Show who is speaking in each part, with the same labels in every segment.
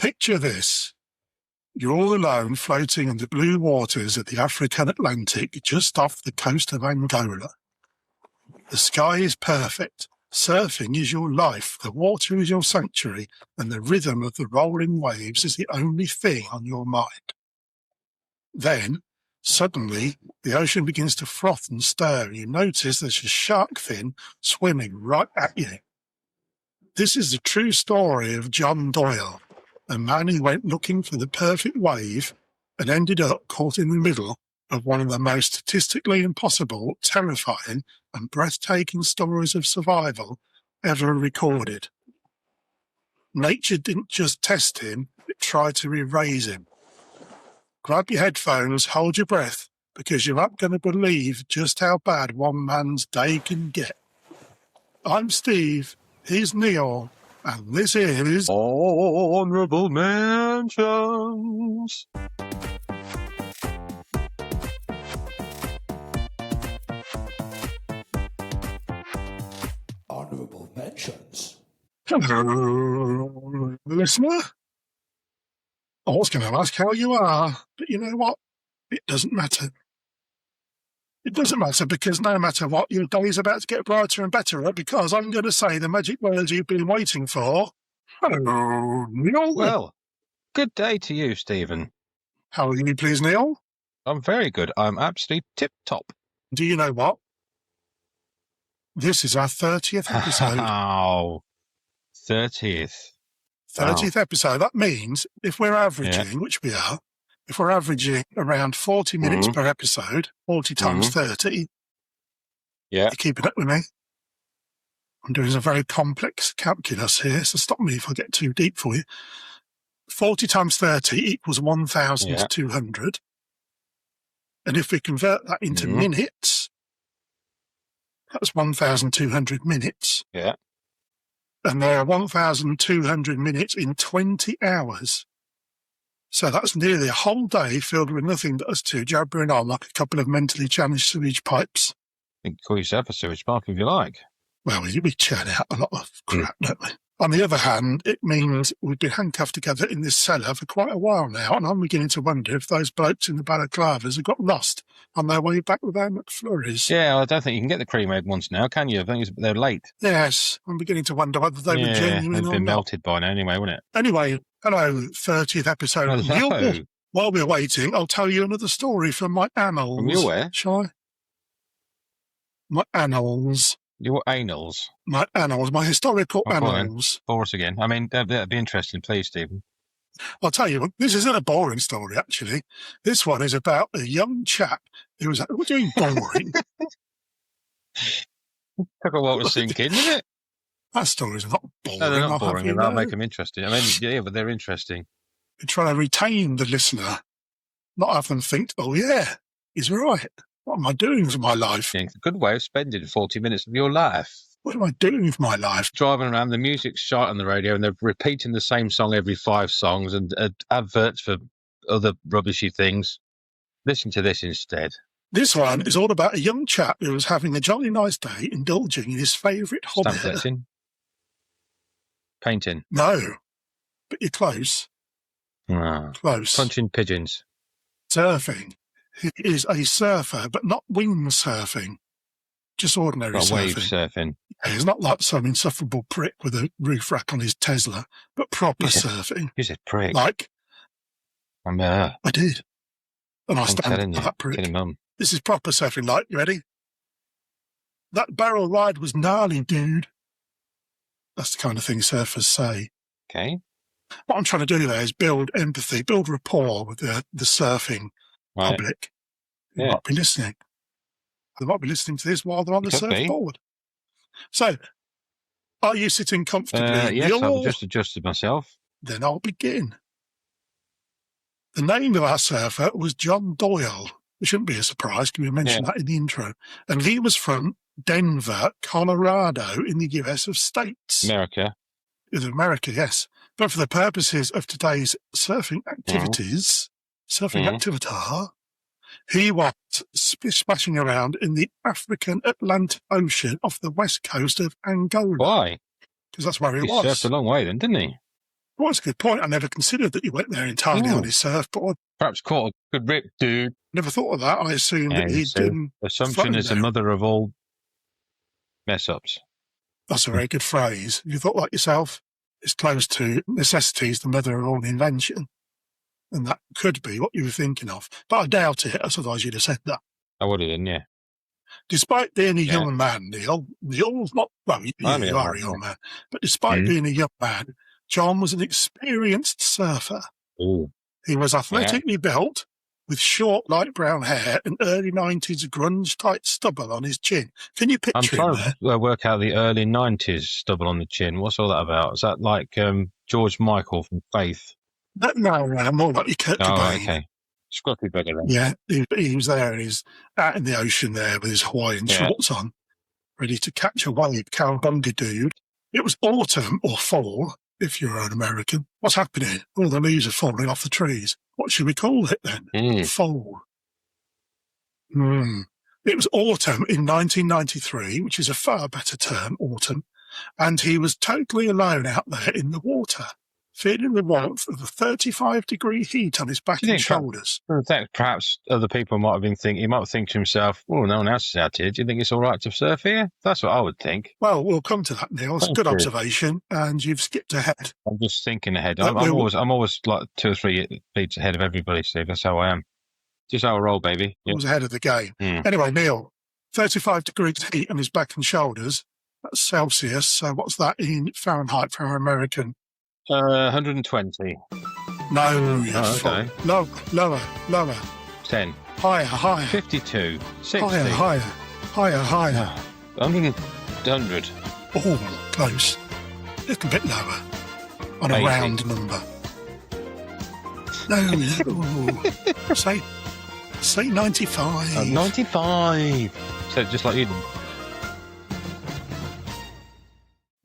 Speaker 1: Picture this. You're all alone floating in the blue waters of the African Atlantic just off the coast of Angola. The sky is perfect. Surfing is your life. The water is your sanctuary, and the rhythm of the rolling waves is the only thing on your mind. Then, suddenly, the ocean begins to froth and stir, and you notice there's a shark fin swimming right at you. This is the true story of John Doyle, a man who went looking for the perfect wave and ended up caught in the middle of one of the most statistically impossible, terrifying, and breathtaking stories of survival ever recorded. Nature didn't just test him, it tried to erase him. Grab your headphones, hold your breath, because you're not going to believe just how bad one man's day can get. I'm Steve, he's Neil, and this is
Speaker 2: Honorable Mentions.
Speaker 3: Honorable Mentions.
Speaker 1: Hello, listener. I was going to ask how you are, but you know what? It doesn't matter. It doesn't matter because no matter what, your day is about to get brighter and better because I'm going to say the magic words you've been waiting for. Hello, Neil.
Speaker 2: Well, good day to you, Stephen.
Speaker 1: How are you, please, Neil?
Speaker 2: I'm very good. I'm absolutely tip-top.
Speaker 1: Do you know what? This is our 30th episode.
Speaker 2: Oh, 30th.
Speaker 1: 30th episode. That means if we're averaging, which we are, if we're averaging around 40 minutes per episode, 40 times 30,
Speaker 2: yeah,
Speaker 1: you keeping up with me? I'm doing a very complex calculus here, so stop me if I get too deep for you. 40 times 30 equals 1,200. And if we convert that into minutes, that's 1,200 minutes.
Speaker 2: Yeah.
Speaker 1: And there are 1,200 minutes in 20 hours. So that's nearly a whole day filled with nothing but us two jabbering on like a couple of mentally challenged sewage pipes.
Speaker 2: You can call yourself a sewage pipe if you like.
Speaker 1: Well, we churn out a lot of crap, don't we? On the other hand, it means we've been handcuffed together in this cellar for quite a while now, and I'm beginning to wonder if those blokes in the balaclavas have got lost on their way back with their McFlurries.
Speaker 2: Yeah, I don't think you can get the cream-egg ones now, can you? I think they're late.
Speaker 1: Yes, I'm beginning to wonder whether they were genuine
Speaker 2: they've
Speaker 1: or
Speaker 2: been
Speaker 1: not.
Speaker 2: melted by now anyway, wouldn't it?
Speaker 1: Anyway, hello, 30th episode.
Speaker 2: Hello.
Speaker 1: While we're waiting, I'll tell you another story from my annals.
Speaker 2: From your where?
Speaker 1: Shall I? My annals.
Speaker 2: Your anals.
Speaker 1: My annals, my historical annals.
Speaker 2: For us again. I mean, that'd be interesting, please, Stephen.
Speaker 1: I'll tell you, this isn't a boring story, actually. This one is about a young chap who was... What do you mean boring?
Speaker 2: Took a while to sink in, didn't it?
Speaker 1: That story's not boring.
Speaker 2: No, they're not boring. That'll make them interesting. I mean, yeah, but they're interesting.
Speaker 1: We're trying to retain the listener, not have them think, oh, yeah, he's right. What am I doing with my life?
Speaker 2: Yeah, it's a good way of spending 40 minutes of your life.
Speaker 1: What am I doing with my life?
Speaker 2: Driving around, the music's shot on the radio, and they're repeating the same song every 5 songs and adverts for other rubbishy things. Listen to this instead.
Speaker 1: This one is all about a young chap who was having a jolly nice day, indulging in his favourite hobby.
Speaker 2: Stamp collecting? Painting?
Speaker 1: No, but you're close. Close.
Speaker 2: Punching pigeons?
Speaker 1: Surfing. He is a surfer, but not windsurfing. Just ordinary surfing.
Speaker 2: Wave surfing.
Speaker 1: Yeah, he's not like some insufferable prick with a roof rack on his Tesla, but proper surfing.
Speaker 2: You said prick.
Speaker 1: Like? I did. And I stand for that prick. This is proper surfing. Like, you ready? That barrel ride was gnarly, dude. That's the kind of thing surfers say.
Speaker 2: Okay.
Speaker 1: What I'm trying to do there is build empathy, build rapport with the surfing public. They might be listening. They might be listening to this while they're on the surfboard. So, are you sitting comfortably?
Speaker 2: Yes, I've just adjusted myself.
Speaker 1: Then I'll begin. The name of our surfer was John Doyle. It shouldn't be a surprise, because we mentioned that in the intro. And he was from Denver, Colorado, in the US of States.
Speaker 2: America,
Speaker 1: yes. But for the purposes of today's surfing activities, he was splashing around in the African Atlantic Ocean off the west coast of Angola.
Speaker 2: Why?
Speaker 1: Because that's where he was.
Speaker 2: He surfed a long way then, didn't he?
Speaker 1: Well, that's a good point. I never considered that you went there entirely on his surfboard.
Speaker 2: Perhaps caught a good rip, dude.
Speaker 1: Never thought of that. I assumed
Speaker 2: Yeah,
Speaker 1: that he'd
Speaker 2: so
Speaker 1: been
Speaker 2: assumption
Speaker 1: floating
Speaker 2: is the
Speaker 1: there.
Speaker 2: mother of all mess-ups.
Speaker 1: That's a very good phrase. You thought like yourself? It's close to necessity is the mother of all invention. And that could be what you were thinking of. But I doubt it, otherwise you'd have said that.
Speaker 2: I would have done, yeah.
Speaker 1: Despite being a young man, Neil's not, well, you are a young man, but despite being a young man, John was an experienced surfer.
Speaker 2: Ooh.
Speaker 1: He was athletically built, with short light brown hair and early 90s grunge-type stubble on his chin. Can you picture him there?
Speaker 2: I'm trying to work out the early 90s stubble on the chin. What's all that about? Is that like George Michael from Faith?
Speaker 1: No, more like Kurt Cobain.
Speaker 2: Okay. Scruffy beggar then.
Speaker 1: Yeah, he was there and he's out in the ocean there with his Hawaiian shorts on, ready to catch a wave, cowabunga dude. It was autumn or fall, if you're an American. What's happening? All the leaves are falling off the trees. What should we call it then? Fall. It was autumn in 1993, which is a far better term, autumn, and he was totally alone out there in the water, feeling the warmth of the 35-degree heat on his back and shoulders.
Speaker 2: Perhaps other people might have been thinking, he might think to himself, oh, no one else is out here. Do you think it's all right to surf here? That's what I would think.
Speaker 1: Well, we'll come to that, Neil. It's a good observation, and you've skipped ahead.
Speaker 2: I'm just thinking ahead. I'm always like 2 or 3 beats ahead of everybody, Steve. That's how I am. Just how I roll, baby.
Speaker 1: Yep. I was ahead of the game. Anyway, Neil, 35 degrees heat on his back and shoulders. That's Celsius. So what's that in Fahrenheit for our American?
Speaker 2: 120.
Speaker 1: No, okay. Lower.
Speaker 2: 10.
Speaker 1: Higher.
Speaker 2: 52. 60.
Speaker 1: Higher.
Speaker 2: 100.
Speaker 1: Oh, close. A little bit lower. On a
Speaker 2: 80.
Speaker 1: round number. No. Say 95.
Speaker 2: 95. So just like you did.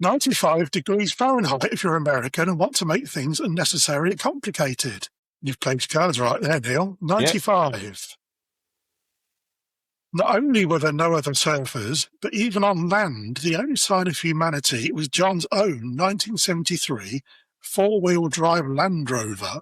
Speaker 1: 95 degrees Fahrenheit if you're American and want to make things unnecessarily complicated. You've played your cards right there, Neil. 95. Yep. Not only were there no other surfers, but even on land, the only sign of humanity was John's own 1973 four-wheel drive Land Rover,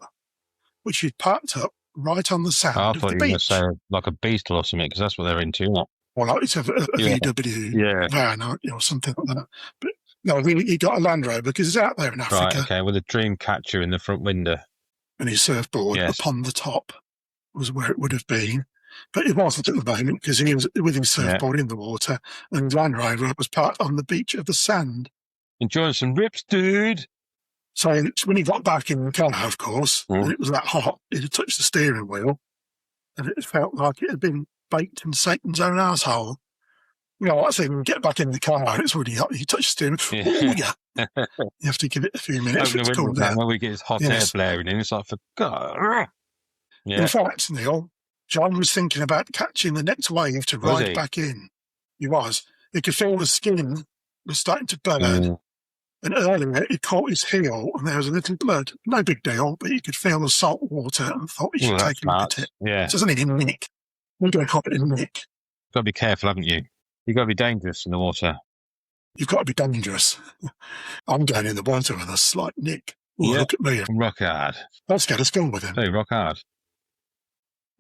Speaker 1: which he'd parked up right on the sand of the beach. I thought you were going to say like a Beetle or something, because that's what they're into, not? Well, like it's a VW van or something like that. But no, he got a Land Rover because he's out there in Africa.
Speaker 2: Right, okay, with a dream catcher in the front window.
Speaker 1: And his surfboard upon the top was where it would have been. But it wasn't at the moment because he was with his surfboard in the water and his Land Rover was parked on the beach of the sand.
Speaker 2: Enjoying some rips, dude.
Speaker 1: So when he got back in the car, of course, and it was that hot, it had touched the steering wheel and it felt like it had been baked in Satan's own arsehole. You know, I say when you get back in the car, it's really hot. You touch the steering wheel. You have to give it a few minutes for it to cool down.
Speaker 2: When we get his hot air blaring in, it's like, for God.
Speaker 1: In fact, Neil, John was thinking about catching the next wave to ride back in. He was. He could feel the skin was starting to burn. And earlier, he caught his heel and there was a little blood. No big deal, but he could feel the salt water and thought he should take a look at it.
Speaker 2: Yeah.
Speaker 1: It doesn't need a nick. We're going to call it a nick.
Speaker 2: You've got to be careful, haven't you? You've got to be dangerous in the water.
Speaker 1: You've got to be dangerous. I'm going in the water with a slight nick. Ooh, look at me.
Speaker 2: Rock hard.
Speaker 1: Let's get a spill with him.
Speaker 2: Hey, rock hard.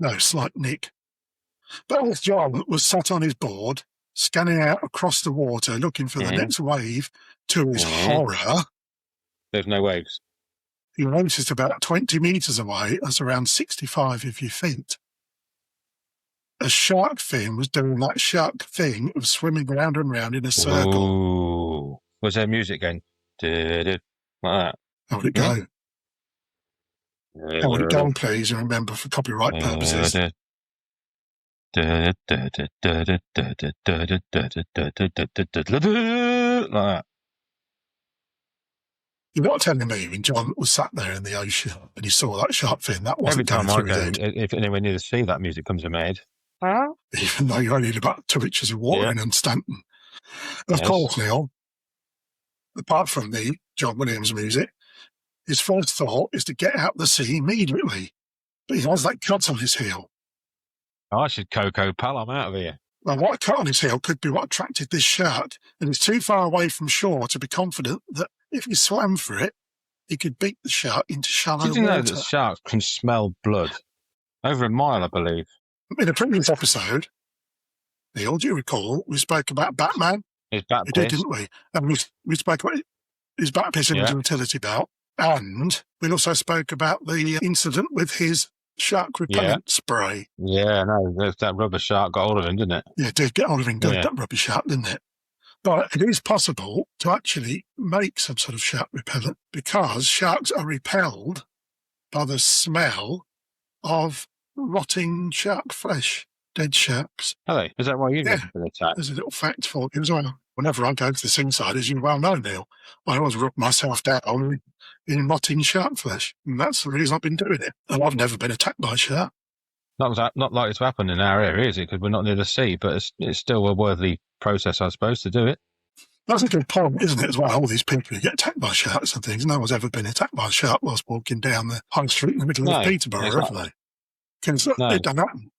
Speaker 1: No, slight nick. But as John was sat on his board, scanning out across the water, looking for the next wave, to his horror...
Speaker 2: There's no waves.
Speaker 1: He noticed about 20 metres away, that's around 65 of your feet. A shark fin was doing that shark thing of swimming round and round in a circle.
Speaker 2: Ooh. Was there music going? Like that.
Speaker 1: How would it go? How would it go, please? And remember, for copyright purposes. Like
Speaker 2: that.
Speaker 1: You're not telling me when John was sat there in the ocean and he saw that shark fin, that wasn't
Speaker 2: every time I go,
Speaker 1: head.
Speaker 2: If anywhere near the sea, that music comes in my head.
Speaker 1: Even though you're only about 2 inches of water in Stanton. Of course, Neil, apart from the John Williams music, his first thought is to get out the sea immediately. But he has that cut on his heel.
Speaker 2: I should Coco Pal, I'm out of here.
Speaker 1: Well, what cut on his heel could be what attracted this shark, and he's too far away from shore to be confident that if he swam for it, he could beat the shark into shallow
Speaker 2: Did you know
Speaker 1: water.
Speaker 2: that sharks can smell blood? Over a mile, I believe.
Speaker 1: In a previous episode, Neil, do you recall, we spoke about Batman?
Speaker 2: His back
Speaker 1: We did,
Speaker 2: piss.
Speaker 1: didn't we? And we spoke about his back piss in his
Speaker 2: Yeah.
Speaker 1: utility belt. And we also spoke about the incident with his shark repellent spray.
Speaker 2: Yeah, no, that rubber shark got hold of him, didn't it?
Speaker 1: Yeah, it did get hold of him good,
Speaker 2: Yeah.
Speaker 1: that rubber shark, didn't it? But it is possible to actually make some sort of shark repellent because sharks are repelled by the smell of rotting shark flesh, dead sharks.
Speaker 2: Are they? Is that why you've
Speaker 1: Yeah.
Speaker 2: never been attacked?
Speaker 1: There's a little fact for you as well. Whenever I go to the seaside, as you well know, Neil, I always rub myself down in rotting shark flesh. And that's the reason I've been doing it. And I've never been attacked by a shark.
Speaker 2: Not likely to happen in our area, is it? Because we're not near the sea, but it's still a worthy process, I suppose, to do it.
Speaker 1: That's a good point, isn't it, as well? All these people who get attacked by sharks and things. No one's ever been attacked by a shark whilst walking down the high street in the middle of Peterborough,
Speaker 2: exactly.
Speaker 1: have they? Because
Speaker 2: No.
Speaker 1: it doesn't happen.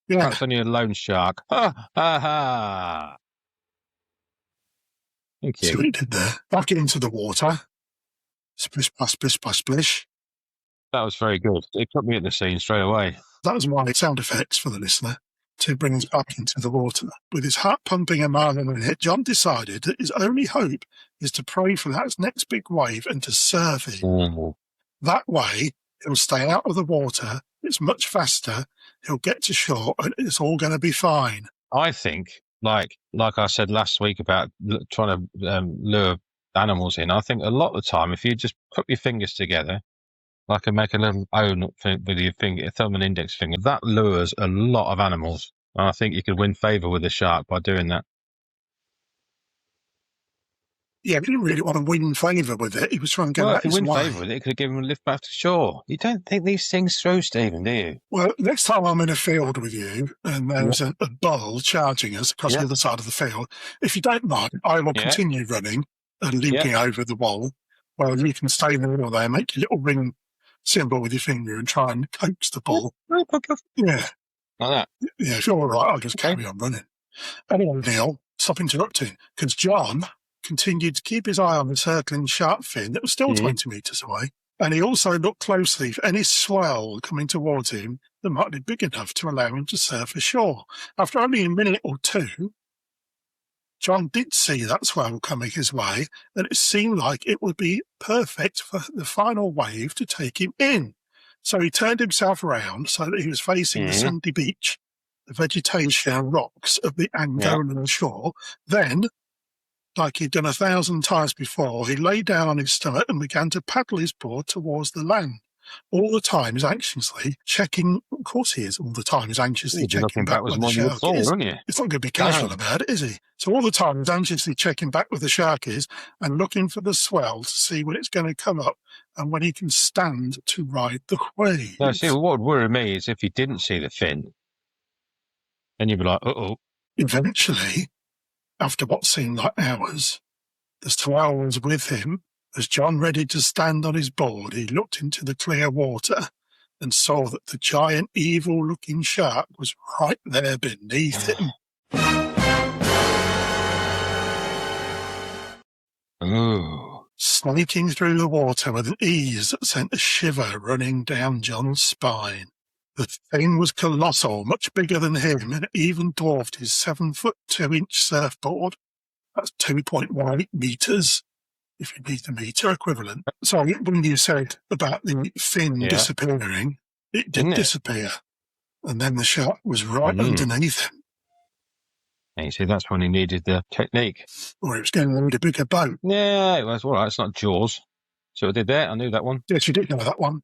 Speaker 1: Yeah.
Speaker 2: That's only a lone shark. Ha, ha, ha. Thank
Speaker 1: See
Speaker 2: you.
Speaker 1: what he did there? Back into the water. Splish, splash, splish, splash, splish.
Speaker 2: That was very good. It put me at the scene straight away.
Speaker 1: That was my sound effects for the listener to bring us back into the water. With his heart pumping a mile a minute, John decided that his only hope is to pray for that next big wave and to surf it. That way, he'll stay out of the water. It's much faster. He'll get to shore and it's all going to be fine.
Speaker 2: I think, like I said last week about trying to lure animals in, I think a lot of the time, if you just put your fingers together, like and make a little O with your finger, thumb and index finger, that lures a lot of animals. And I think you could win favour with a shark by doing that.
Speaker 1: Yeah, he didn't really want to win favour with it. He was trying to get
Speaker 2: Well,
Speaker 1: out
Speaker 2: if you
Speaker 1: his
Speaker 2: win
Speaker 1: way.
Speaker 2: favour with it, it could give him a lift back to shore. You don't think these things through, Stephen, do you?
Speaker 1: Well, next time I'm in a field with you and there's a bull charging us across the other side of the field, if you don't mind, I will continue running and leaping over the wall. Well, you can stay in the middle there, make your little ring symbol with your finger and try and coax the bull. Yeah.
Speaker 2: Like that.
Speaker 1: Yeah, if you're all right, I'll just carry on running. Anyway, Neil, stop interrupting, because John continued to keep his eye on the circling shark fin that was still 20 metres away. And he also looked closely for any swell coming towards him that might be big enough to allow him to surf ashore. After only a minute or two, John did see that swell coming his way, and it seemed like it would be perfect for the final wave to take him in. So he turned himself around so that he was facing the sandy beach, the vegetation and rocks of the Angolan shore. Then, like he'd done 1,000 times before, he lay down on his stomach and began to paddle his board towards the land. All the time he's anxiously checking, of course he is, all the time he's anxiously checking back where the shark is. It's not going to be casual about it, is he? So all the time he's anxiously checking back where the shark is and looking for the swell to see when it's going to come up and when he can stand to ride the wave.
Speaker 2: No, see, what would worry me is if he didn't see the fin, then you'd be like, uh-oh.
Speaker 1: Eventually, after what seemed like hours, the swell was with him. As John readied to stand on his board, he looked into the clear water and saw that the giant, evil-looking shark was right there beneath him.
Speaker 2: Ooh.
Speaker 1: Snaking through the water with an ease that sent a shiver running down John's spine. The thing was colossal, much bigger than him, and it even dwarfed his 7'2" surfboard. That's 2.18 metres, if you need the metre equivalent. So when you said about the fin disappearing, it did disappear. And then the shark was right underneath him.
Speaker 2: And you see, that's when he needed the technique.
Speaker 1: Or it was going to need a bigger boat.
Speaker 2: Yeah, it was all right. It's not Jaws. So I did that. I knew that one.
Speaker 1: Yes, you did know that one.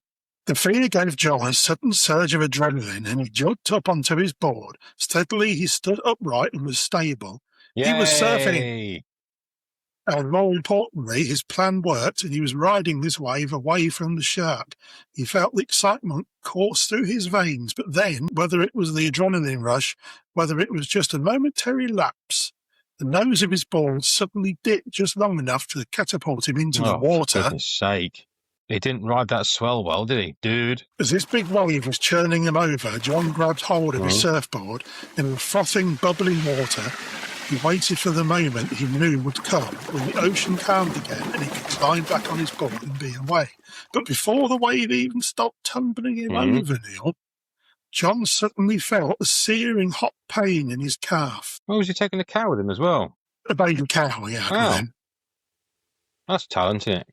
Speaker 1: The fear gave John a sudden surge of adrenaline, and he jumped up onto his board. Steadily, he stood upright and was stable.
Speaker 2: Yay!
Speaker 1: He was surfing. And more importantly, his plan worked, and he was riding this wave away from the shark. He felt the excitement course through his veins, but then, whether it was the adrenaline rush, whether it was just a momentary lapse, the nose of his board suddenly dipped just long enough to catapult him into the water.
Speaker 2: For goodness sake. He didn't ride that swell well, did he, dude?
Speaker 1: As this big wave was churning him over, John grabbed hold of his surfboard in the frothing, bubbling water. He waited for the moment he knew would come when the ocean calmed again and he could climb back on his board and be away. But before the wave even stopped tumbling him over, Neil, John suddenly felt a searing hot pain in his calf.
Speaker 2: Oh, was he taking the cow with him as well?
Speaker 1: A baby cow he had with him.
Speaker 2: That's talent, isn't it?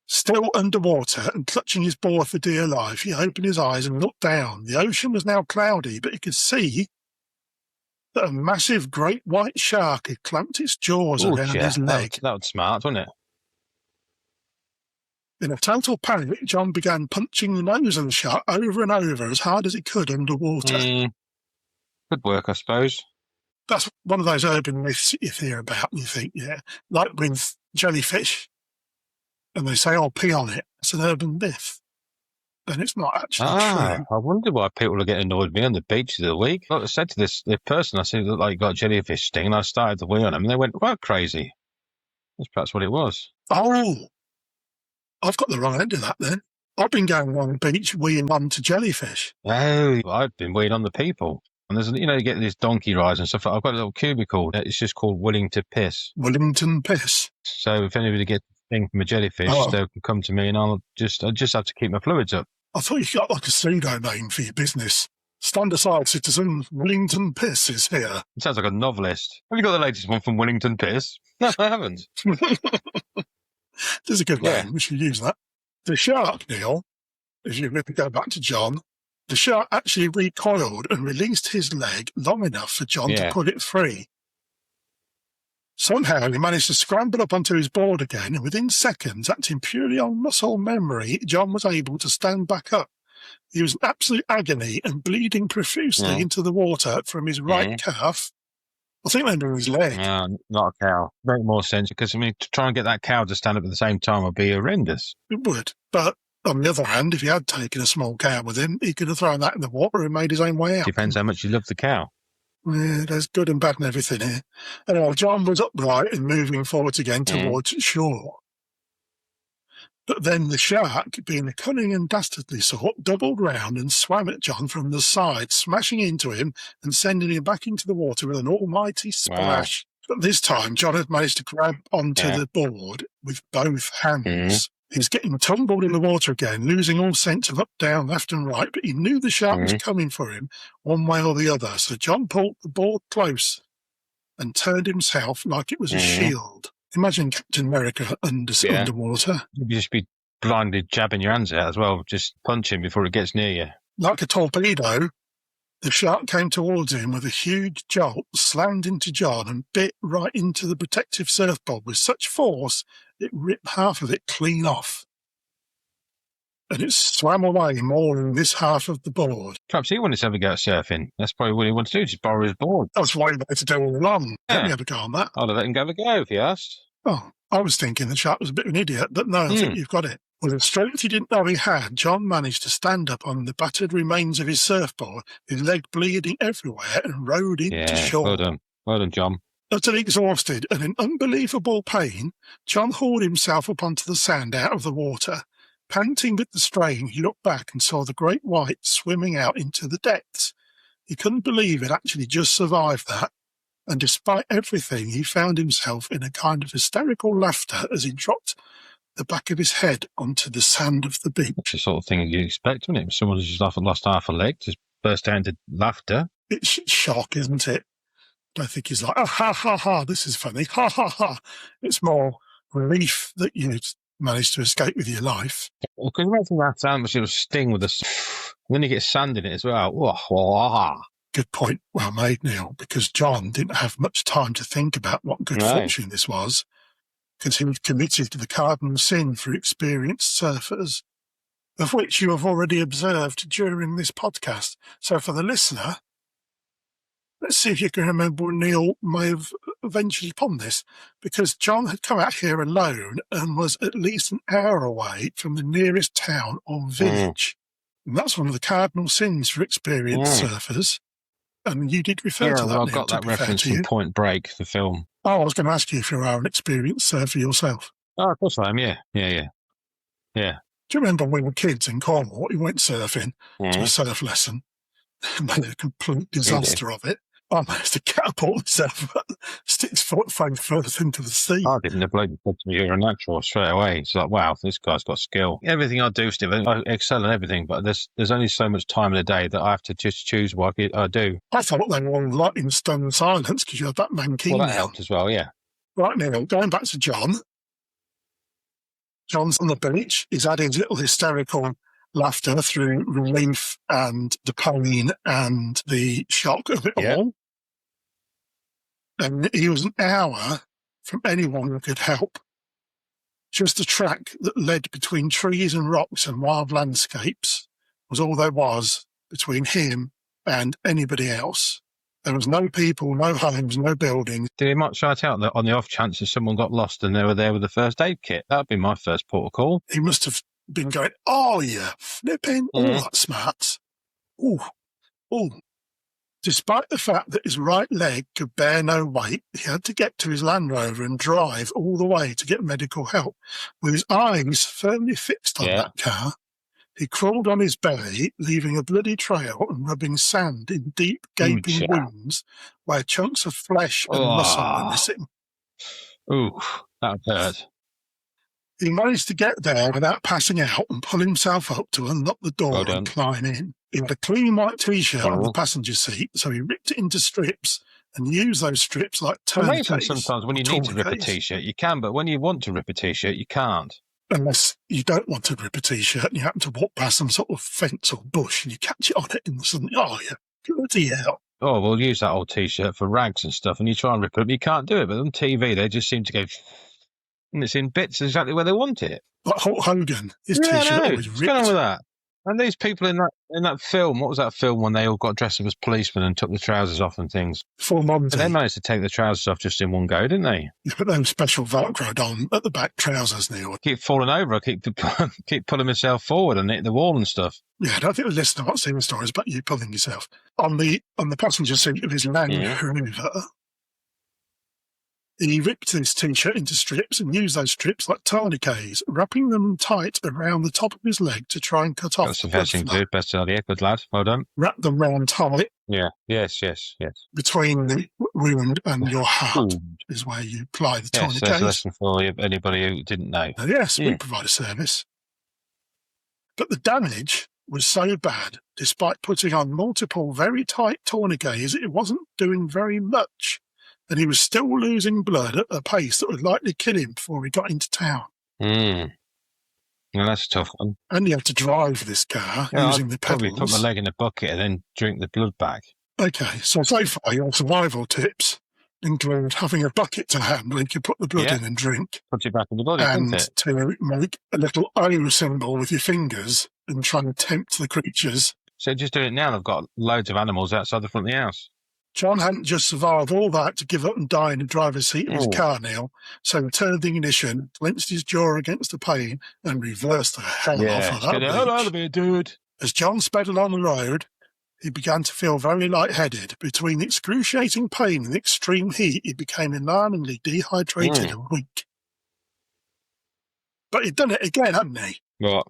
Speaker 1: Still underwater and clutching his board for dear life, he opened his eyes and looked down. The ocean was now cloudy, but he could see that a massive great white shark had clamped its jaws around his leg.
Speaker 2: That was smart, wasn't it?
Speaker 1: In a total panic, John began punching the nose of the shark over and over as hard as he could underwater.
Speaker 2: Good work, I suppose.
Speaker 1: That's one of those urban myths you hear about and you think, yeah, like with jellyfish. And they say, oh, pee on it. It's an urban myth. And it's not actually true.
Speaker 2: I wonder why people are getting annoyed with me on the beaches of the week. Like I said to this person, I said, look like you got a jellyfish sting, and I started to wee on them, and they went, well, crazy. That's perhaps what it was. Oh,
Speaker 1: I've got the wrong end of that then. I've been going along the beach weeing onto jellyfish.
Speaker 2: Oh, I've been weeing on the people. And there's, you get these donkey rides and stuff. I've got a little cubicle. It's just called Willing to Piss.
Speaker 1: Willington Piss.
Speaker 2: So if anybody gets a thing from a jellyfish, they can come to me and I just have to keep my fluids up.
Speaker 1: I thought you got like a pseudo name for your business. Stand aside, citizen. Willington Piss is here.
Speaker 2: It sounds like a novelist. Have you got the latest one from Willington Piss? No, I haven't.
Speaker 1: There's a good name. We should use that. The shark, Neil, if you really go back to John, the shark actually recoiled and released his leg long enough for John to put it free. Somehow he managed to scramble up onto his board again, and within seconds, acting purely on muscle memory, John was able to stand back up. He was in absolute agony and bleeding profusely into the water from his right calf. I think under his leg.
Speaker 2: No, not a cow. Make more sense, because, to try and get that cow to stand up at the same time would be horrendous.
Speaker 1: It would, but on the other hand, if he had taken a small cow with him, he could have thrown that in the water and made his own way out.
Speaker 2: Depends how much you love the cow.
Speaker 1: Yeah, there's good and bad and everything here. Anyway, John was upright and moving forwards again towards shore. But then the shark, being the cunning and dastardly sort, doubled round and swam at John from the side, smashing into him and sending him back into the water with an almighty splash. Wow. But this time, John had managed to grab onto the board with both hands. He's getting tumbled in the water again, losing all sense of up, down, left and right, but he knew the shark was coming for him one way or the other. So John pulled the board close and turned himself like it was a shield. Imagine Captain America underwater.
Speaker 2: You'd just be blindly jabbing your hands out as well, just punching before it gets near you.
Speaker 1: Like a torpedo, the shark came towards him with a huge jolt, slammed into John and bit right into the protective surfboard with such force it ripped half of it clean off. And it swam away mauling this half of the board.
Speaker 2: Perhaps he wanted to have a go at surfing. That's probably what he wanted to do, just borrow his board.
Speaker 1: That's what he wanted to do all along. Let me have a go on that.
Speaker 2: I'd have let him have a go if he asked.
Speaker 1: Oh, I was thinking the shark was a bit of an idiot, but no, I think you've got it. With a strength he didn't know he had, John managed to stand up on the battered remains of his surfboard, his leg bleeding everywhere, and rowed into shore.
Speaker 2: Well done, John.
Speaker 1: Utterly exhausted and in unbelievable pain, John hauled himself up onto the sand out of the water. Panting with the strain, he looked back and saw the great white swimming out into the depths. He couldn't believe it actually just survived that, and despite everything, he found himself in a kind of hysterical laughter as he dropped the back of his head onto the sand of the beach.
Speaker 2: That's the sort of thing you expect, isn't it? Someone who's just lost half a leg just burst out into laughter.
Speaker 1: It's shock, isn't it? I think he's like, oh, ha, ha, ha, this is funny, ha, ha, ha. It's more relief that you managed to escape with your life.
Speaker 2: Well, can you imagine that how much it'll sting with and then you get sand in it as well.
Speaker 1: Good point, well made, Neil, because John didn't have much time to think about what good fortune this was, because he was committed to the cardinal sin for experienced surfers, of which you have already observed during this podcast. So for the listener, let's see if you can remember when Neil may have ventured upon this, because John had come out here alone and was at least an hour away from the nearest town or village. And that's one of the cardinal sins for experienced surfers. And you did refer to that,
Speaker 2: I've
Speaker 1: Neil,
Speaker 2: got that reference from Point Break, the film.
Speaker 1: Oh, I was going to ask you if you are an experienced surfer yourself.
Speaker 2: Oh, of course I am, yeah. Do
Speaker 1: you remember when we were kids in Cornwall, we went surfing to a surf lesson and made a complete disaster of it? I managed to catapult myself 6 foot face first into the sea.
Speaker 2: I didn't. The bloke said to me, "You're a natural," straight away. It's like, wow, this guy's got skill. Everything I do, Steve, I excel in everything, but there's only so much time in the day that I have to just choose what I do.
Speaker 1: I thought they were all like in stone silence because you had that man King.
Speaker 2: Well, that helped as well, yeah.
Speaker 1: Right now, going back to John. John's on the beach. He's had his little hysterical laughter through relief and the pain and the shock of it all. And he was an hour from anyone who could help. Just a track that led between trees and rocks and wild landscapes was all there was between him and anybody else. There was no people, no homes, no buildings.
Speaker 2: Did he might shout out that on the off chance that someone got lost and they were there with a first aid kit? That would be my first port of call.
Speaker 1: He must have been going, oh, yeah, flipping, all that smarts. Ooh. Despite the fact that his right leg could bear no weight, he had to get to his Land Rover and drive all the way to get medical help. With his eyes firmly fixed on that car, he crawled on his belly, leaving a bloody trail and rubbing sand in deep, gaping wounds where chunks of flesh and muscle were missing.
Speaker 2: Ooh, that hurt.
Speaker 1: He managed to get there without passing out and pull himself up to unlock the door and climb in. He had a clean white T-shirt on the passenger seat, so he ripped it into strips and used those strips like tourniquets.
Speaker 2: Sometimes when you need to rip a T-shirt, you can, but when you want to rip a T-shirt, you can't.
Speaker 1: Unless you don't want to rip a T-shirt and you happen to walk past some sort of fence or bush and you catch it on it and suddenly, oh, yeah, bloody hell.
Speaker 2: Oh, we'll use that old T-shirt for rags and stuff, and you try and rip it, but you can't do it. But on TV, they just seem to go... And it's in bits exactly where they want it.
Speaker 1: Like Hulk Hogan, his T-shirt always ripped.
Speaker 2: What's going on with that? And these people in that film, what was that film when they all got dressed up as policemen and took the trousers off and things?
Speaker 1: Full Monty.
Speaker 2: But they managed to take the trousers off just in one go, didn't they?
Speaker 1: Yeah, but them special Velcroed on at the back trousers, Neil.
Speaker 2: I keep falling over. I keep pulling myself forward and hitting the wall and stuff.
Speaker 1: Yeah, I don't think the listener wants to hear the stories about you pulling yourself. On the passenger seat of his Land Rover, he ripped his T-shirt into strips and used those strips like tourniquets, wrapping them tight around the top of his leg to try and cut off.
Speaker 2: That's the first thing to do. Best idea. Good lad. Well done.
Speaker 1: Wrap them round tight.
Speaker 2: Yeah. Yes.
Speaker 1: Between the wound and your heart is where you apply the tourniquets.
Speaker 2: Yes, that's a lesson for anybody who didn't know.
Speaker 1: Yes, we provide a service. But the damage was so bad, despite putting on multiple very tight tourniquets, it wasn't doing very much. And he was still losing blood at a pace that would likely kill him before he got into town.
Speaker 2: Well, that's a tough one.
Speaker 1: And he had to drive this car using the pedals.
Speaker 2: Probably put my leg in a bucket and then drink the blood back.
Speaker 1: Okay, so far your survival tips include having a bucket to hand where you can put the blood in and drink.
Speaker 2: Put it back in the body,
Speaker 1: and
Speaker 2: doesn't it?
Speaker 1: to make a little O symbol with your fingers and try and tempt the creatures.
Speaker 2: So just do it now. I've got loads of animals outside the front of the house.
Speaker 1: John hadn't just survived all that to give up and die in the driver's seat of his car, Neil, so he turned the ignition, clenched his jaw against the pain, and reversed the hell off of that
Speaker 2: out of here, dude.
Speaker 1: As John sped along the road, he began to feel very lightheaded. Between the excruciating pain and the extreme heat, he became alarmingly dehydrated and weak. But he'd done it again, hadn't he?
Speaker 2: What?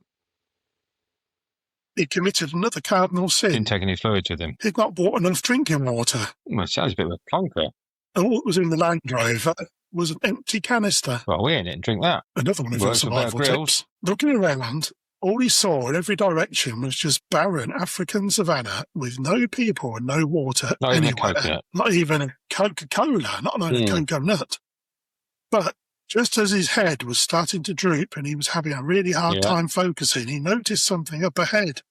Speaker 1: He committed another cardinal sin.
Speaker 2: Didn't take any fluids with him.
Speaker 1: He'd not bought enough drinking water.
Speaker 2: Well, it sounds a bit of a plonker.
Speaker 1: And all that was in the Land Rover was an empty canister.
Speaker 2: Well, we ain't it. Drink that.
Speaker 1: Another one of our survival tips. Looking around, all he saw in every direction was just barren African savanna with no people and no water
Speaker 2: not
Speaker 1: anywhere.
Speaker 2: Even a coconut.
Speaker 1: Not even a Coca-Cola, not even a coconut. But just as his head was starting to droop and he was having a really hard time focusing, he noticed something up ahead,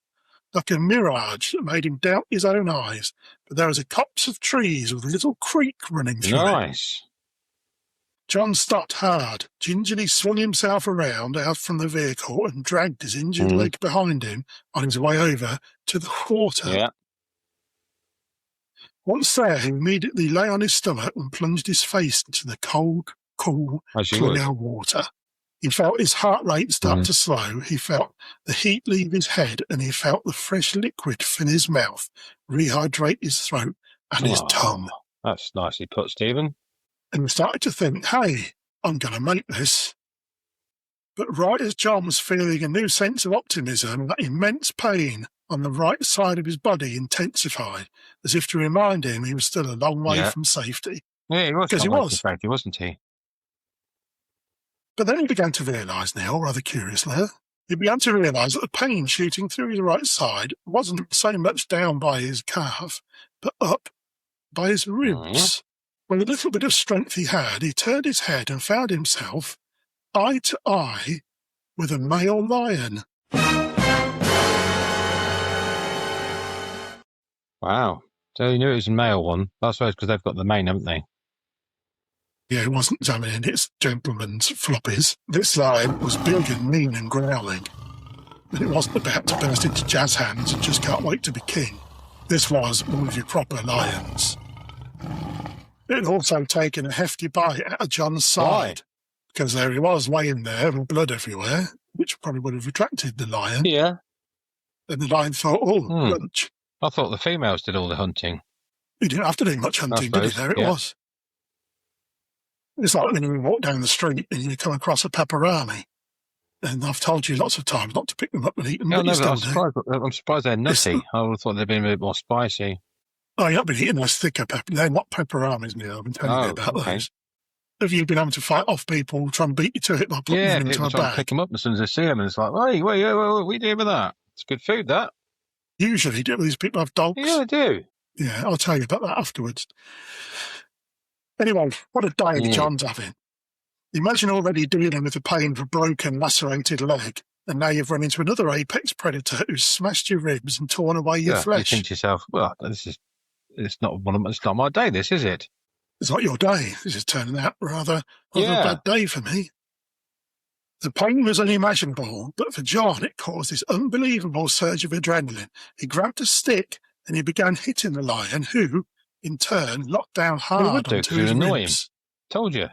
Speaker 1: like a mirage that made him doubt his own eyes. But there was a copse of trees with a little creek running through it.
Speaker 2: Nice.
Speaker 1: John stopped hard, gingerly swung himself around out from the vehicle and dragged his injured leg behind him on his way over to the water.
Speaker 2: Yeah.
Speaker 1: Once there, he immediately lay on his stomach and plunged his face into the cold, cool, clear water. He felt his heart rate start to slow. He felt the heat leave his head, and he felt the fresh liquid fill his mouth, rehydrate his throat and his tongue.
Speaker 2: That's nicely put, Stephen.
Speaker 1: And he started to think, hey, I'm going to make this. But right as John was feeling a new sense of optimism, that immense pain on the right side of his body intensified, as if to remind him he was still a long way from safety.
Speaker 2: Yeah, he was.
Speaker 1: Because he was.
Speaker 2: Safety, wasn't he?
Speaker 1: But then he began to realise, Neil, rather curiously, he began to realise that the pain shooting through his right side wasn't so much down by his calf, but up by his ribs. With a little bit of strength he had, he turned his head and found himself eye to eye with a male lion.
Speaker 2: Wow. So he knew it was a male one. I suppose because they've got the mane, haven't they?
Speaker 1: Yeah, it wasn't examining its gentleman's floppies. This lion was big and mean and growling, but it wasn't about to burst into jazz hands and just can't wait to be king. This was one of your proper lions. It had also taken a hefty bite out of John's side, because there he was, laying there with blood everywhere, which probably would have attracted the lion.
Speaker 2: Yeah.
Speaker 1: And the lion thought, lunch.
Speaker 2: I thought the females did all the hunting.
Speaker 1: He didn't have to do much hunting, did he? There it was. It's like when you walk down the street and you come across a pepperoni. And I've told you lots of times not to pick them up and eat them.
Speaker 2: I'm surprised they're nutty. I would have thought they'd been a bit more spicy.
Speaker 1: Oh, you've not been eating those thicker pepper. They're not pepperamis, Neil. I've been telling you about those. Have you been able to fight off people, try and beat you to it by putting them into a bag?
Speaker 2: Pick them up as soon as they see them, and it's like, hey, what are you doing with that? It's good food, that.
Speaker 1: Usually, do these people have dogs?
Speaker 2: Yeah, they do.
Speaker 1: Yeah, I'll tell you about that afterwards. Anyway, what a day John's having. Imagine already dealing with the pain of a broken, lacerated leg, and now you've run into another apex predator who's smashed your ribs and torn away your flesh.
Speaker 2: You think to yourself, well, it's not my day, this, is it?
Speaker 1: It's not your day. This is turning out rather a bad day for me. The pain was unimaginable, but for John it caused this unbelievable surge of adrenaline. He grabbed a stick and he began hitting the lion, who, in turn, locked down hard onto his ribs.
Speaker 2: Told you.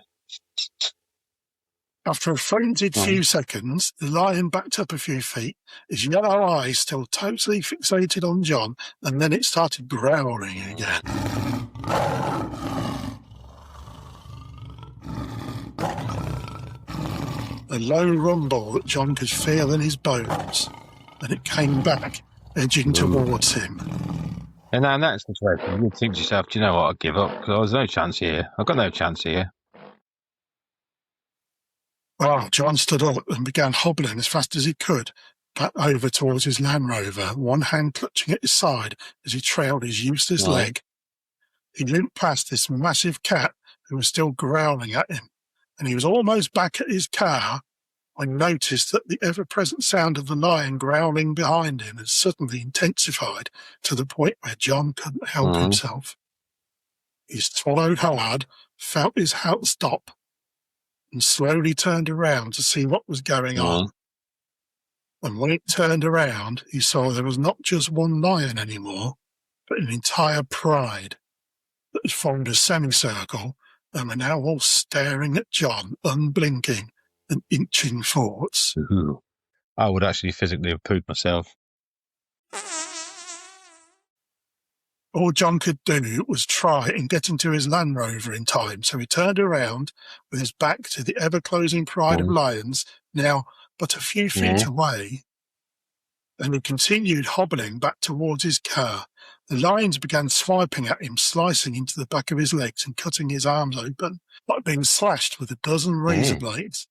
Speaker 1: After a frenzied few seconds, the lion backed up a few feet, his yellow eyes still totally fixated on John, and then it started growling again. A low rumble that John could feel in his bones, and it came back, edging towards him.
Speaker 2: And in that situation, you think to yourself, do you know what, I'll give up, because there's no chance here. I've got no chance here.
Speaker 1: Well, John stood up and began hobbling as fast as he could, back over towards his Land Rover, one hand clutching at his side as he trailed his useless leg. He limped past this massive cat who was still growling at him, and he was almost back at his car when noticed that the ever-present sound of the lion growling behind him had suddenly intensified to the point where John couldn't help himself. He swallowed hard, felt his heart stop, and slowly turned around to see what was going on. And when it turned around, he saw there was not just one lion anymore, but an entire pride that had formed a semicircle and were now all staring at John, unblinking and inching forwards.
Speaker 2: I would actually physically have pooed myself.
Speaker 1: All John could do was try and get into his Land Rover in time, so he turned around with his back to the ever-closing pride of lions, now but a few feet away, and he continued hobbling back towards his car. The lions began swiping at him, slicing into the back of his legs and cutting his arms open, like being slashed with a dozen razor blades,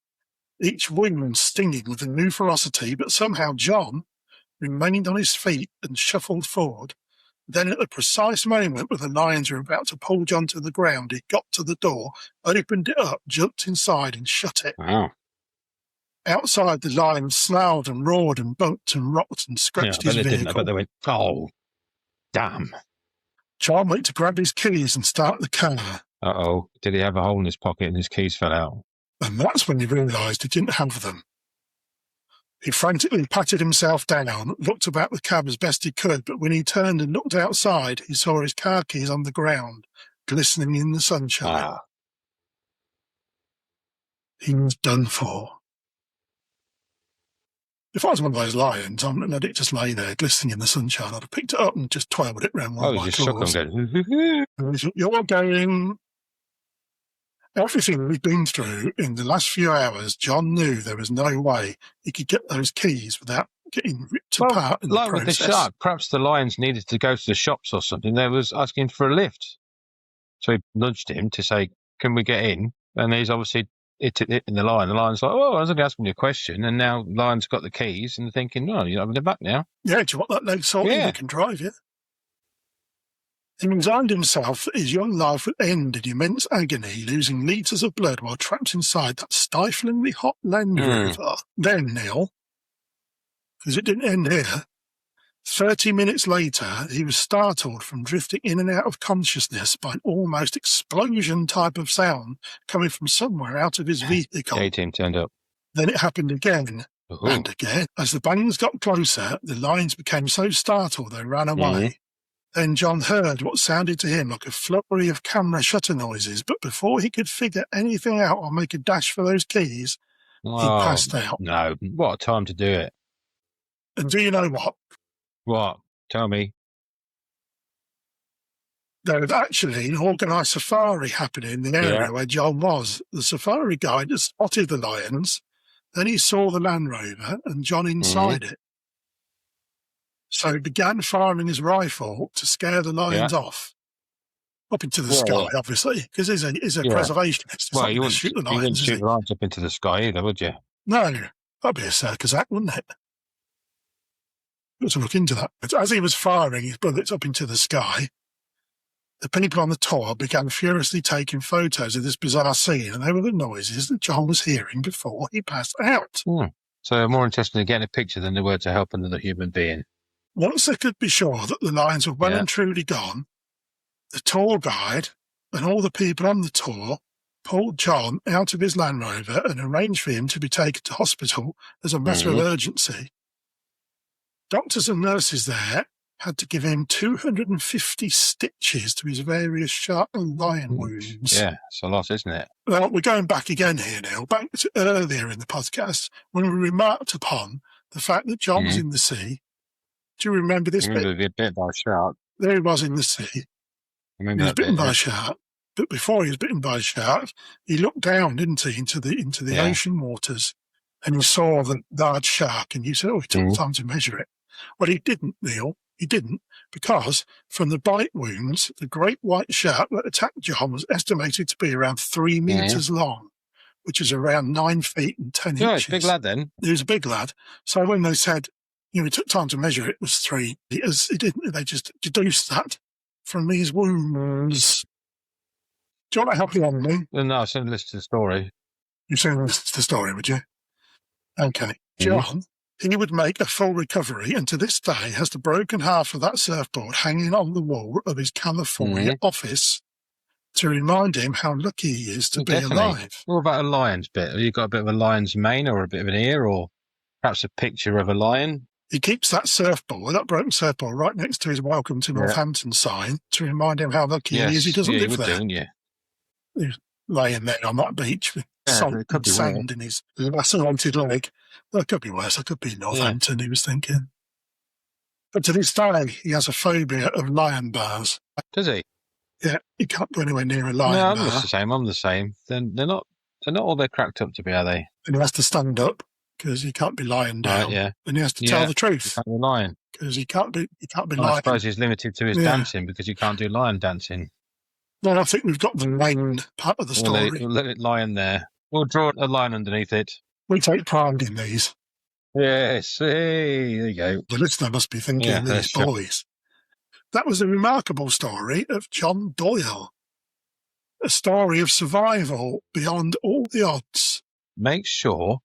Speaker 1: each wing stinging with a new ferocity, but somehow John remained on his feet and shuffled forward. Then at the precise moment when the lions were about to pull John to the ground, he got to the door, opened it up, jumped inside and shut it. Outside, the lions snarled and roared and bumped and rocked and scratched his vehicle.
Speaker 2: I bet they went, oh, damn.
Speaker 1: John went to grab his keys and start the car.
Speaker 2: Uh-oh. Did he have a hole in his pocket and his keys fell out?
Speaker 1: And that's when he realised he didn't have them. He frantically patted himself down, looked about the cab as best he could, but when he turned and looked outside, he saw his car keys on the ground, glistening in the sunshine. He was done for. If I was one of those lions, I'm let it just lay there, glistening in the sunshine, I'd have picked it up and just twirled it round one of my claws. You're going... Everything we've been through in the last few hours, John knew there was no way he could get those keys without getting ripped apart in
Speaker 2: like
Speaker 1: the
Speaker 2: with the
Speaker 1: process.
Speaker 2: shark, perhaps the lions needed to go to the shops or something. They was asking for a lift. So he nudged him to say, can we get in? And he's obviously hitting the lion. The lion's like, oh, I was only asking you a question. And now the lion's got the keys and thinking, no, you're having it back now.
Speaker 1: Yeah, do you want that leg sorted?
Speaker 2: Yeah.
Speaker 1: We can drive you. He resigned himself that his young life would end in immense agony, losing litres of blood while trapped inside that stiflingly hot Land Rover. Then, Neil, because it didn't end here, 30 minutes later, he was startled from drifting in and out of consciousness by an almost explosion type of sound coming from somewhere out of his vehicle.
Speaker 2: The A-team turned up.
Speaker 1: Then it happened again and again. As the bangs got closer, the lions became so startled they ran away. Then John heard what sounded to him like a flurry of camera shutter noises, but before he could figure anything out or make a dash for those keys, he passed out.
Speaker 2: No, what a time to do it.
Speaker 1: And do you know what?
Speaker 2: What? Tell me.
Speaker 1: There was actually an organised safari happening in the area where John was. The safari guide had spotted the lions, then he saw the Land Rover and John inside it. So he began firing his rifle to scare the lions off. Up into the sky, obviously, because he's a preservationist.
Speaker 2: Well, you wouldn't
Speaker 1: shoot the
Speaker 2: shoot
Speaker 1: lions,
Speaker 2: the lions up into the sky either, would you?
Speaker 1: No, that'd be a circus act, wouldn't it? Got to look into that. But as he was firing his bullets up into the sky, the people on the tour began furiously taking photos of this bizarre scene, and they were the noises that John was hearing before he passed out.
Speaker 2: So they're more interested in getting a picture than they were to help another human being.
Speaker 1: Once they could be sure that the lions were well and truly gone, the tour guide and all the people on the tour pulled John out of his Land Rover and arranged for him to be taken to hospital as a matter of urgency. Doctors and nurses there had to give him 250 stitches to his various shark and lion wounds.
Speaker 2: Yeah, it's a lot, isn't it?
Speaker 1: Well, we're going back again here now, back to earlier in the podcast when we remarked upon the fact that John was in the sea. Do you remember this bit?
Speaker 2: He was bit by a shark.
Speaker 1: There he was in the sea. He was bitten by a shark. But before he was bitten by a shark, he looked down, didn't he, into the ocean waters, and he saw the large shark, and you said, he took time to measure it. Well, he didn't, Neil. He didn't, because from the bite wounds, the great white shark that attacked John was estimated to be around 3 metres long, which is around 9 feet and 10 inches.
Speaker 2: He's a big lad then.
Speaker 1: He was a big lad. So when they said, it took time to measure it was 3, he didn't. They just deduced that from these wounds. Do you want to help you on me?
Speaker 2: No, I sent a list to the story.
Speaker 1: You sent a list to the story, would you? Okay. John, he would make a full recovery, and to this day has the broken half of that surfboard hanging on the wall of his California office to remind him how lucky he is to be alive.
Speaker 2: What about a lion's bit? Have you got a bit of a lion's mane or a bit of an ear or perhaps a picture of a lion?
Speaker 1: He keeps that surfboard, that broken surfboard, right next to his Welcome to Northampton sign to remind him how lucky he is he doesn't live there. He's laying there on that beach with salt and sand in his lacerated leg. Well, it could be worse. It could be Northampton, he was thinking. But to this day, he has a phobia of lion bars.
Speaker 2: Does he?
Speaker 1: Yeah, he can't go anywhere near a lion bar.
Speaker 2: No, I'm the same. They're not all they're cracked up to be, are they?
Speaker 1: And he has to stand up because he can't be lying down.
Speaker 2: Right,
Speaker 1: And he has to tell the truth.
Speaker 2: He can't be lying.
Speaker 1: Because he can't be lying.
Speaker 2: I suppose he's limited to his dancing because you can't do lion dancing.
Speaker 1: Well, I think we've got the main part of the story.
Speaker 2: We'll let it lie in there. We'll draw a line underneath it.
Speaker 1: We take pride in these.
Speaker 2: Yes, hey, there you go.
Speaker 1: The listener must be thinking, these boys. That was a remarkable story of John Doyle. A story of survival beyond all the odds.
Speaker 2: Make sure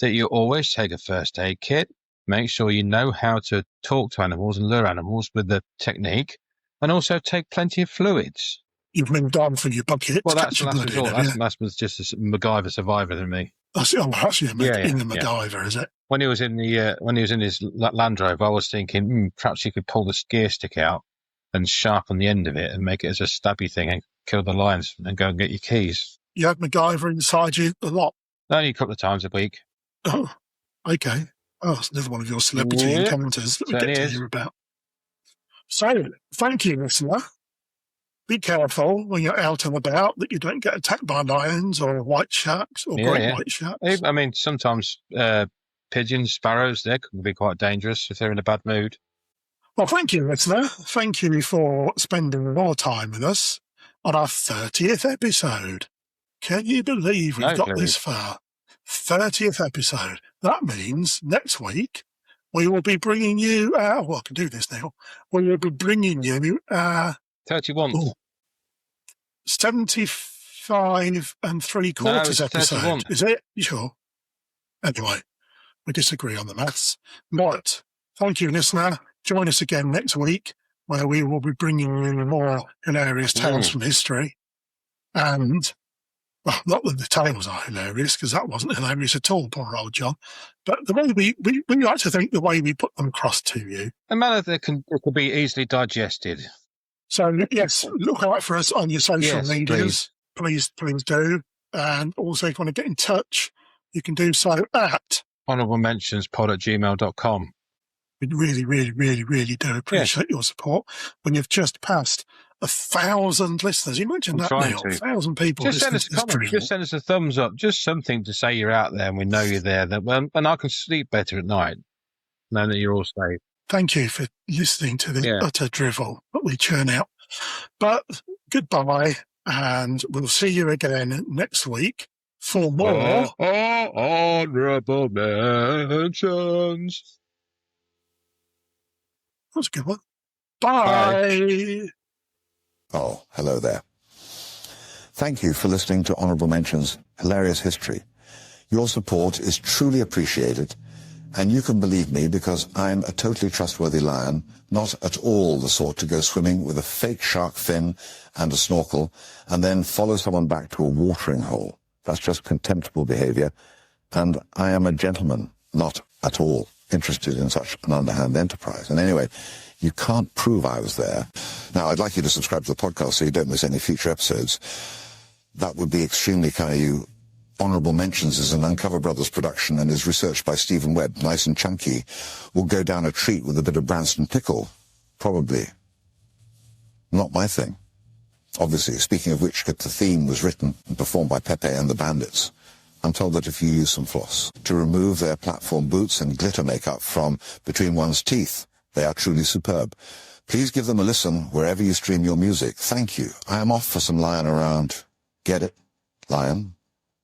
Speaker 2: that you always take a first aid kit. Make sure you know how to talk to animals and lure animals with the technique. And also take plenty of fluids.
Speaker 1: You've moved on from your bucket.
Speaker 2: Well, that's just a MacGyver survivor than me.
Speaker 1: That's in the MacGyver, is it?
Speaker 2: When he was in his Land Rover, I was thinking perhaps you could pull the gear stick out and sharpen the end of it and make it as a stabby thing and kill the lions and go and get your keys.
Speaker 1: You had MacGyver inside you a lot?
Speaker 2: Only a couple of times a week.
Speaker 1: Oh, okay. Oh, that's another one of your celebrity encounters that we get to hear about. So, thank you, listener. Be careful when you're out and about that you don't get attacked by lions or white sharks or great white sharks.
Speaker 2: I mean, sometimes pigeons, sparrows, they can be quite dangerous if they're in a bad mood.
Speaker 1: Well, thank you, listener. Thank you for spending more time with us on our 30th episode. Can you believe we've got this far? 30th episode. That means next week we will be bringing you, I can do this now. We will be bringing you
Speaker 2: 31.
Speaker 1: 75 3/4 episode.
Speaker 2: 31.
Speaker 1: Is it? You sure? Anyway, we disagree on the maths. Right. Thank you, listener. Join us again next week, where we will be bringing you more hilarious tales from history. And, well, not that the tales are hilarious, because that wasn't hilarious at all, poor old John. But the way we like to think the way we put them across to you.
Speaker 2: A manner that can be easily digested.
Speaker 1: So, yes, look out for us on your social medias. Please do. And also, if you want to get in touch, you can do so at
Speaker 2: honourablementionspod@gmail.com.
Speaker 1: We really, really, really, really do appreciate your support. When you've just passed 1,000 listeners, imagine that now, 1,000 people.
Speaker 2: Just send us a comment. Just send us a thumbs up. Just something to say you're out there and we know you're there. And I can sleep better at night, knowing that you're all safe.
Speaker 1: Thank you for listening to the utter drivel that we churn out. But goodbye, and we'll see you again next week for more
Speaker 2: Honourable Mentions.
Speaker 1: That's a good one. Bye.
Speaker 4: Oh, hello there. Thank you for listening to Honourable Mentions Hilarious History. Your support is truly appreciated, and you can believe me because I'm a totally trustworthy lion, not at all the sort to go swimming with a fake shark fin and a snorkel and then follow someone back to a watering hole. That's just contemptible behaviour, and I am a gentleman, not at all interested in such an underhand enterprise. And anyway, you can't prove I was there. Now, I'd like you to subscribe to the podcast so you don't miss any future episodes. That would be extremely kind of you. Honourable Mentions is an Uncover Brothers production and is researched by Stephen Webb, nice and chunky. We'll go down a treat with a bit of Branston pickle. Probably. Not my thing. Obviously, speaking of which, the theme was written and performed by Pepe and the Bandits. I'm told that if you use some floss to remove their platform boots and glitter makeup from between one's teeth, they are truly superb. Please give them a listen wherever you stream your music. Thank you. I am off for some lion around. Get it? Lion?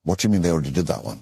Speaker 4: What do you mean they already did that one?